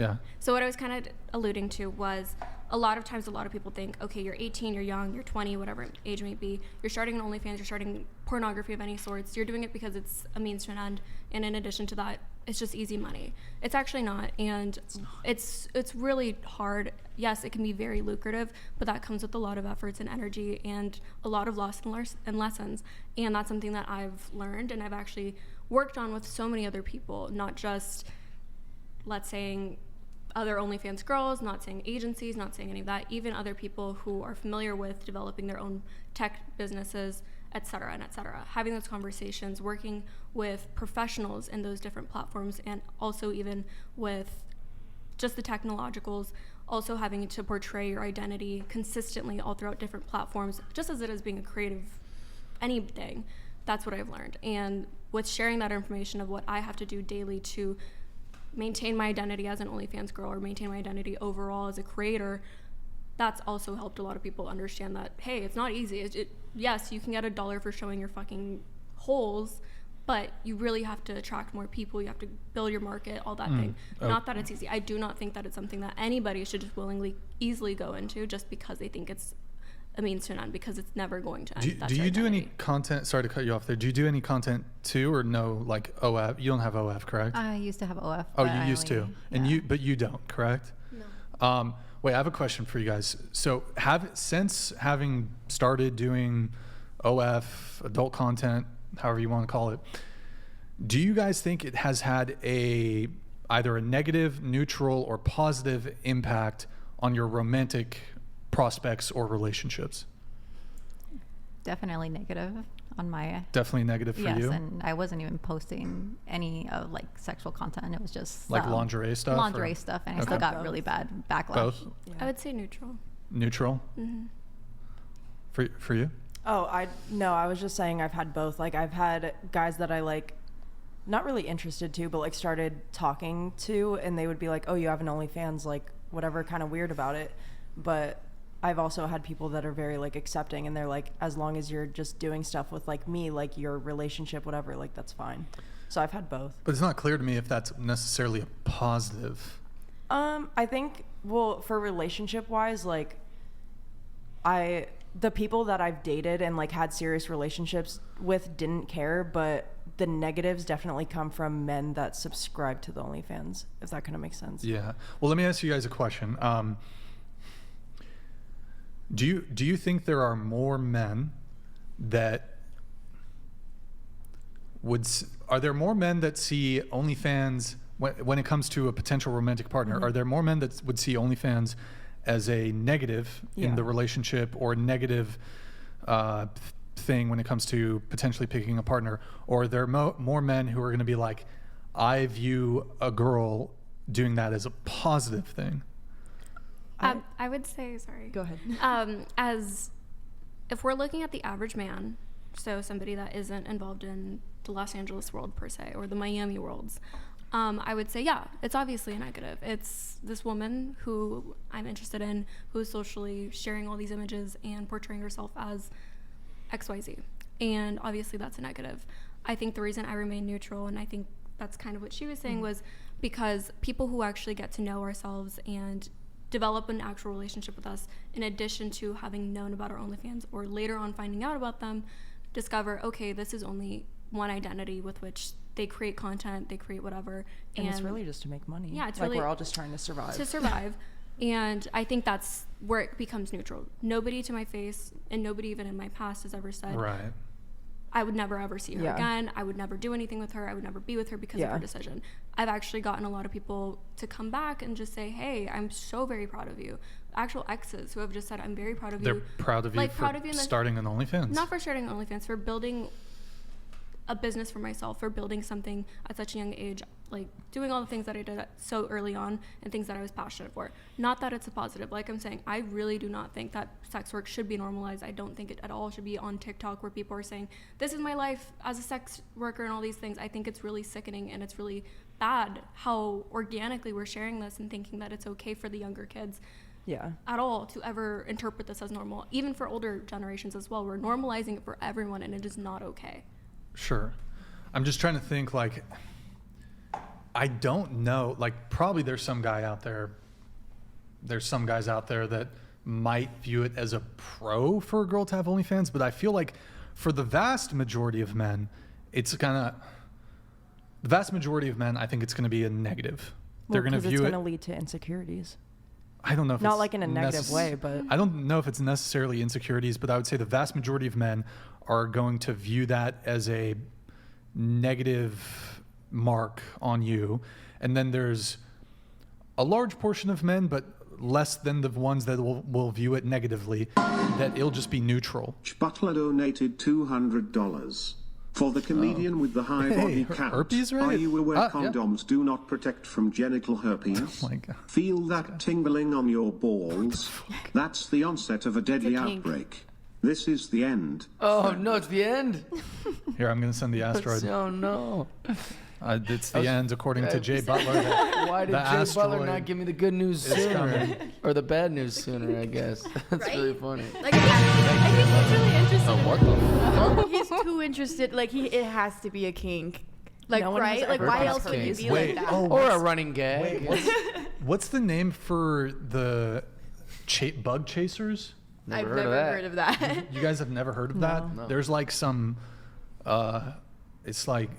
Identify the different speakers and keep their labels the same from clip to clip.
Speaker 1: Yeah.
Speaker 2: So what I was kind of alluding to was a lot of times a lot of people think, okay, you're 18, you're young, you're 20, whatever age may be, you're starting an OnlyFans, you're starting pornography of any sorts, you're doing it because it's a means to an end, and in addition to that, it's just easy money. It's actually not, and it's really hard. Yes, it can be very lucrative, but that comes with a lot of efforts and energy and a lot of lost and lessons, and that's something that I've learned and I've actually worked on with so many other people, not just, let's say, other OnlyFans girls, not saying agencies, not saying any of that, even other people who are familiar with developing their own tech businesses, et cetera, and et cetera. Having those conversations, working with professionals in those different platforms, and also even with just the technologicals, also having to portray your identity consistently all throughout different platforms, just as it is being a creative anything. That's what I've learned. And with sharing that information of what I have to do daily to maintain my identity as an OnlyFans girl or maintain my identity overall as a creator, that's also helped a lot of people understand that, hey, it's not easy. Yes, you can get $1 for showing your fucking holes, but you really have to attract more people. You have to build your market, all that thing. Not that it's easy. I do not think that it's something that anybody should just willingly, easily go into just because they think it's a means to an end, because it's never going to end.
Speaker 1: Do you do any content? Sorry to cut you off there. Do you do any content too, or no? Like OF? You don't have OF, correct?
Speaker 3: I used to have OF.
Speaker 1: Oh, you used to, and but you don't, correct?
Speaker 2: No.
Speaker 1: Wait, I have a question for you guys. So, since having started doing OF, adult content, however you want to call it, do you guys think it has had either a negative, neutral, or positive impact on your romantic prospects or relationships?
Speaker 3: Definitely negative on my.
Speaker 1: Definitely negative for you.
Speaker 3: Yes, and I wasn't even posting any of like sexual content. It was just
Speaker 1: like lingerie stuff.
Speaker 3: Lingerie stuff, and I still got really bad backlash.
Speaker 1: Both.
Speaker 2: Yeah. I would say neutral.
Speaker 1: Neutral.
Speaker 2: Mm-hmm.
Speaker 1: For you?
Speaker 4: Oh, I was just saying I've had both. Like I've had guys that I like, not really interested to, but like started talking to, and they would be like, "Oh, you have an OnlyFans," like whatever, kind of weird about it, but I've also had people that are very like accepting, and they're like, as long as you're just doing stuff with like me, like your relationship, whatever, like that's fine. So I've had both.
Speaker 1: But it's not clear to me if that's necessarily a positive.
Speaker 4: I think, well, for relationship wise, like the people that I've dated and like had serious relationships with didn't care, but the negatives definitely come from men that subscribe to the OnlyFans, if that kind of makes sense.
Speaker 1: Yeah. Well, let me ask you guys a question. Do you think there are more men that are there more men that see OnlyFans when it comes to a potential romantic partner? Mm-hmm. Are there more men that would see OnlyFans as a negative in the relationship, or a negative thing when it comes to potentially picking a partner? Or are there more men who are going to be like, I view a girl doing that as a positive thing?
Speaker 2: I would say, sorry.
Speaker 4: Go ahead.
Speaker 2: As if we're looking at the average man, so somebody that isn't involved in the Los Angeles world per se, or the Miami worlds, I would say, yeah, it's obviously a negative. It's this woman who I'm interested in, who's socially sharing all these images and portraying herself as XYZ. And obviously that's a negative. I think the reason I remain neutral, and I think that's kind of what she was saying, was because people who actually get to know ourselves and develop an actual relationship with us, in addition to having known about our OnlyFans or later on finding out about them, discover, okay, this is only one identity with which they create content, they create whatever.
Speaker 4: And it's really just to make money.
Speaker 2: Yeah, it's
Speaker 4: like
Speaker 2: really,
Speaker 4: we're all just trying to survive.
Speaker 2: And I think that's where it becomes neutral. Nobody to my face, and nobody even in my past has ever said,
Speaker 1: right,
Speaker 2: I would never ever see her again. I would never do anything with her. I would never be with her because of her decision. I've actually gotten a lot of people to come back and just say, hey, I'm so very proud of you. Actual exes who have just said, I'm very proud of you.
Speaker 1: They're proud of you for starting an OnlyFans.
Speaker 2: Not for starting an OnlyFans, for building a business for myself, for building something at such a young age, like doing all the things that I did so early on and things that I was passionate for. Not that it's a positive. Like I'm saying, I really do not think that sex work should be normalized. I don't think it at all should be on TikTok where people are saying, this is my life as a sex worker and all these things. I think it's really sickening, and it's really bad how organically we're sharing this and thinking that it's okay for the younger kids at all to ever interpret this as normal. Even for older generations as well, we're normalizing it for everyone, and it is not okay.
Speaker 1: Sure. I'm just trying to think, like, I don't know. Like, probably there's some guy out there. There's some guys out there that might view it as a pro for a girl to have OnlyFans, but I feel like for the vast majority of men, it's the vast majority of men, I think it's going to be a negative. They're going to view
Speaker 4: it's
Speaker 1: it.
Speaker 4: going to lead to insecurities.
Speaker 1: I don't know if
Speaker 4: Not
Speaker 1: it's
Speaker 4: like in a negative way, but
Speaker 1: I don't know if it's necessarily insecurities, but I would say the vast majority of men are going to view that as a negative mark on you. And then there's a large portion of men, but less than the ones that will view it negatively, that it'll just be neutral.
Speaker 5: Butler donated $200 for the comedian with the high body count.
Speaker 1: Herpes, right?
Speaker 5: Are you aware
Speaker 1: Yeah.
Speaker 5: condoms do not protect from genital herpes?
Speaker 1: Oh my God.
Speaker 5: Feel that tingling on your balls? That's the onset of a deadly outbreak. This is the end.
Speaker 6: Oh no, it's the end.
Speaker 1: Here, I'm going to send the asteroid.
Speaker 6: Oh no.
Speaker 1: It's the end, according to Jay Butler.
Speaker 6: Why did
Speaker 1: The
Speaker 6: Jay Butler
Speaker 1: asteroid
Speaker 6: not give me the good news
Speaker 1: is
Speaker 6: sooner?
Speaker 1: coming.
Speaker 6: Or the bad news sooner, I guess. That's
Speaker 7: Right?
Speaker 6: really funny.
Speaker 7: Like, I think he's really interested.
Speaker 6: Oh, what the fuck?
Speaker 7: He's too interested. Like, it has to be a kink. Like,
Speaker 4: No one has
Speaker 7: right? Like,
Speaker 4: ever
Speaker 7: why
Speaker 4: been
Speaker 7: else would you
Speaker 6: kink.
Speaker 7: be
Speaker 1: Wait,
Speaker 7: like that?
Speaker 1: oh,
Speaker 6: Or a running gag.
Speaker 1: what's the name for the bug chasers?
Speaker 7: I've
Speaker 6: Never
Speaker 7: never
Speaker 6: heard
Speaker 7: heard of that.
Speaker 1: You guys have never heard of that?
Speaker 6: No.
Speaker 1: There's like some, it's like,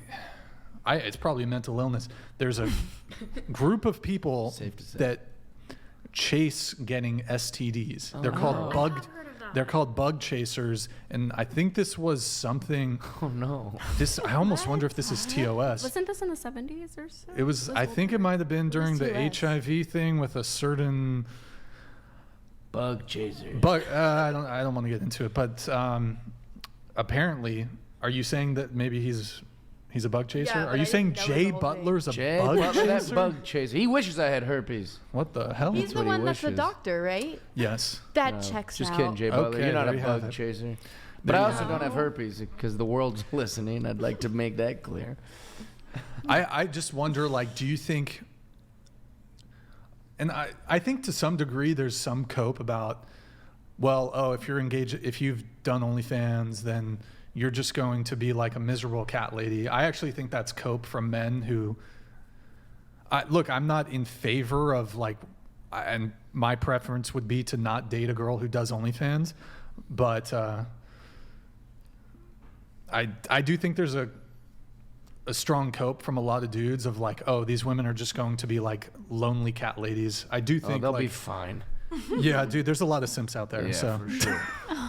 Speaker 1: it's probably a mental illness. There's a group of people
Speaker 6: Safe to say.
Speaker 1: that chase getting STDs. They're called
Speaker 2: I've heard of that.
Speaker 1: They're called bug chasers, and I think this was something.
Speaker 6: Oh no.
Speaker 1: I almost wonder if this is TOS.
Speaker 2: Wasn't this in the 70s or so?
Speaker 1: It was. I think it might have been during the
Speaker 7: TOS?
Speaker 1: HIV thing with a certain
Speaker 6: Bug chaser.
Speaker 1: bug. I don't want to get into it, but apparently, are you saying that maybe he's a bug chaser?
Speaker 7: Yeah,
Speaker 1: Are
Speaker 7: but
Speaker 1: you
Speaker 7: I
Speaker 1: saying
Speaker 7: didn't know the
Speaker 1: Jay
Speaker 7: whole
Speaker 1: Butler's a
Speaker 6: Jay
Speaker 1: bug
Speaker 6: Butler, that
Speaker 1: chaser?
Speaker 6: bug chaser. He wishes I had herpes.
Speaker 1: What the hell?
Speaker 7: He's the
Speaker 6: what he
Speaker 7: one that's a
Speaker 6: wishes.
Speaker 7: doctor, right?
Speaker 1: Yes.
Speaker 7: That
Speaker 6: No,
Speaker 7: checks
Speaker 6: just
Speaker 7: out.
Speaker 6: kidding, Jay Butler.
Speaker 1: Okay,
Speaker 6: You're not
Speaker 1: there
Speaker 6: a
Speaker 1: you have
Speaker 6: bug
Speaker 1: it.
Speaker 6: chaser. But
Speaker 1: There
Speaker 6: I
Speaker 1: you
Speaker 6: also
Speaker 1: have
Speaker 6: don't have herpes because the world's listening. I'd like to make that clear.
Speaker 1: I just wonder, like, do you think? And I think to some degree there's some cope about, well, oh, if you're engaged, if you've done OnlyFans, then you're just going to be like a miserable cat lady. I actually think that's cope from men who, look, I'm not in favor of like, and my preference would be to not date a girl who does OnlyFans, but I do think there's a strong cope from a lot of dudes of like, oh, these women are just going to be like lonely cat ladies. I do
Speaker 6: Oh,
Speaker 1: think
Speaker 6: they'll
Speaker 1: like,
Speaker 6: be fine.
Speaker 1: yeah, dude, there's a lot of simps out there.
Speaker 6: Yeah,
Speaker 1: so
Speaker 6: for sure.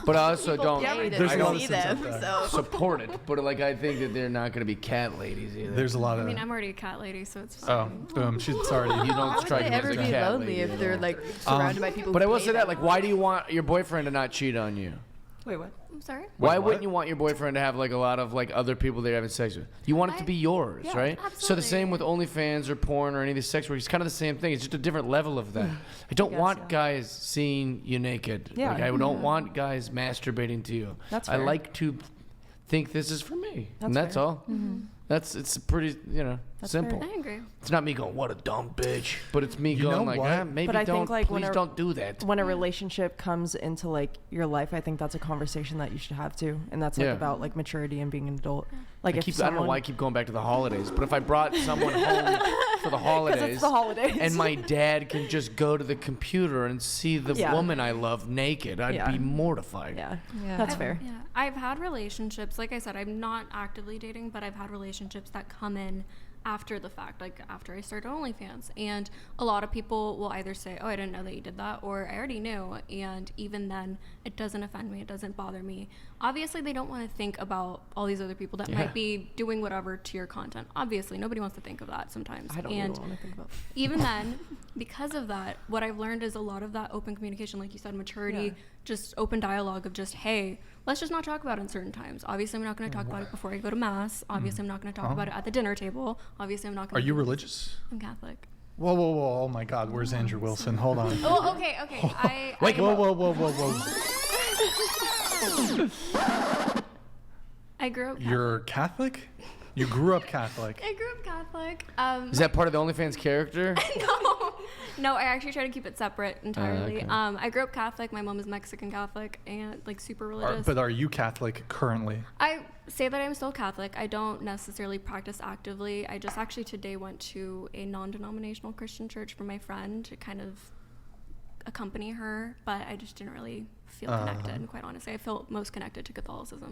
Speaker 6: But I also don't
Speaker 7: Yeah, we
Speaker 1: There's a
Speaker 7: didn't
Speaker 1: lot of
Speaker 7: see
Speaker 1: sense
Speaker 7: them,
Speaker 1: out there.
Speaker 7: so.
Speaker 6: support it. But like, I think that they're not going to be cat ladies either.
Speaker 1: there's a lot
Speaker 2: I
Speaker 1: of.
Speaker 2: mean, I'm already a cat lady, so it's
Speaker 1: Oh,
Speaker 2: fine.
Speaker 1: boom. She's already.
Speaker 6: You don't
Speaker 7: How would
Speaker 6: strike
Speaker 7: they
Speaker 6: me as
Speaker 7: ever
Speaker 6: a
Speaker 7: be
Speaker 6: cat
Speaker 7: lonely
Speaker 6: lady
Speaker 7: if
Speaker 6: at
Speaker 7: they're
Speaker 6: all.
Speaker 7: like surrounded by people?
Speaker 6: But I
Speaker 7: who
Speaker 6: will
Speaker 7: pay
Speaker 6: say that,
Speaker 7: them?
Speaker 6: like, why do you want your boyfriend to not cheat on you?
Speaker 4: wait, what?
Speaker 2: I'm sorry?
Speaker 6: Why
Speaker 1: what?
Speaker 6: wouldn't you want your boyfriend to have like a lot of like other people they're having sex with? You want it to be yours,
Speaker 2: Yeah,
Speaker 6: right? So the
Speaker 2: absolutely.
Speaker 6: same with OnlyFans or porn or any of these sex work. It's kind of the same thing. It's just a different level of that. I don't
Speaker 4: guess,
Speaker 6: want
Speaker 4: yeah.
Speaker 6: guys seeing you naked.
Speaker 4: Yeah.
Speaker 6: Like, I don't want guys masturbating to you.
Speaker 4: That's
Speaker 6: I
Speaker 4: fair.
Speaker 6: like to think this is for me, and
Speaker 4: That's
Speaker 6: that's
Speaker 4: fair.
Speaker 6: all. It's pretty simple.
Speaker 2: I agree.
Speaker 6: It's not me going, what a dumb bitch, but it's me
Speaker 1: You know
Speaker 6: going like,
Speaker 1: what?
Speaker 6: maybe
Speaker 4: But I
Speaker 6: don't,
Speaker 4: think, like,
Speaker 6: please don't do that.
Speaker 4: When a relationship comes into like your life, I think that's a conversation that you should have too, and that's like
Speaker 6: Yeah.
Speaker 4: about like maturity and being an adult. Like
Speaker 6: I
Speaker 4: if
Speaker 6: don't
Speaker 4: someone,
Speaker 6: know why I keep going back to the holidays, but if I brought someone home for the holidays,
Speaker 4: it's the holidays.
Speaker 6: and my dad can just go to the computer and see the
Speaker 4: Yeah.
Speaker 6: woman I love naked, I'd
Speaker 4: Yeah.
Speaker 6: be mortified.
Speaker 4: yeah,
Speaker 3: Yeah.
Speaker 4: that's fair.
Speaker 2: Yeah, I've had relationships. Like I said, I'm not actively dating, but I've had relationships that come in after the fact, like after I started OnlyFans. And a lot of people will either say, oh, I didn't know that you did that, or I already knew. And even then, it doesn't offend me. It doesn't bother me. Obviously, they don't want to think about all these other people that
Speaker 6: Yeah.
Speaker 2: might be doing whatever to your content. Obviously, nobody wants to think of that sometimes.
Speaker 4: I don't
Speaker 2: and
Speaker 4: really want to think about.
Speaker 2: even then, because of that, what I've learned is a lot of that open communication, like you said, maturity,
Speaker 4: Yeah.
Speaker 2: just open dialogue of just, hey, let's just not talk about it in certain times. Obviously, I'm not going to talk about it before I go to mass. Obviously, I'm not going to talk about it at the dinner table. Obviously, I'm not
Speaker 1: Are
Speaker 2: going to.
Speaker 1: you religious?
Speaker 2: I'm Catholic.
Speaker 1: Whoa, whoa, whoa! Oh my God, where's Andrew Wilson? Hold on.
Speaker 2: Oh, okay.
Speaker 6: Wake him
Speaker 1: Whoa,
Speaker 6: up.
Speaker 1: whoa, whoa, whoa, whoa!
Speaker 2: I grew up Catholic.
Speaker 1: You're Catholic? You grew up Catholic.
Speaker 2: I grew up Catholic.
Speaker 6: Is that part of the OnlyFans character?
Speaker 2: No. No, I actually try to keep it separate entirely.
Speaker 6: okay.
Speaker 2: I grew up Catholic. My mom is Mexican Catholic and like super religious.
Speaker 1: But are you Catholic currently?
Speaker 2: I say that I'm still Catholic. I don't necessarily practice actively. I just actually today went to a non-denominational Christian church for my friend to kind of accompany her, but I just didn't really feel connected. Quite honestly, I felt most connected to Catholicism.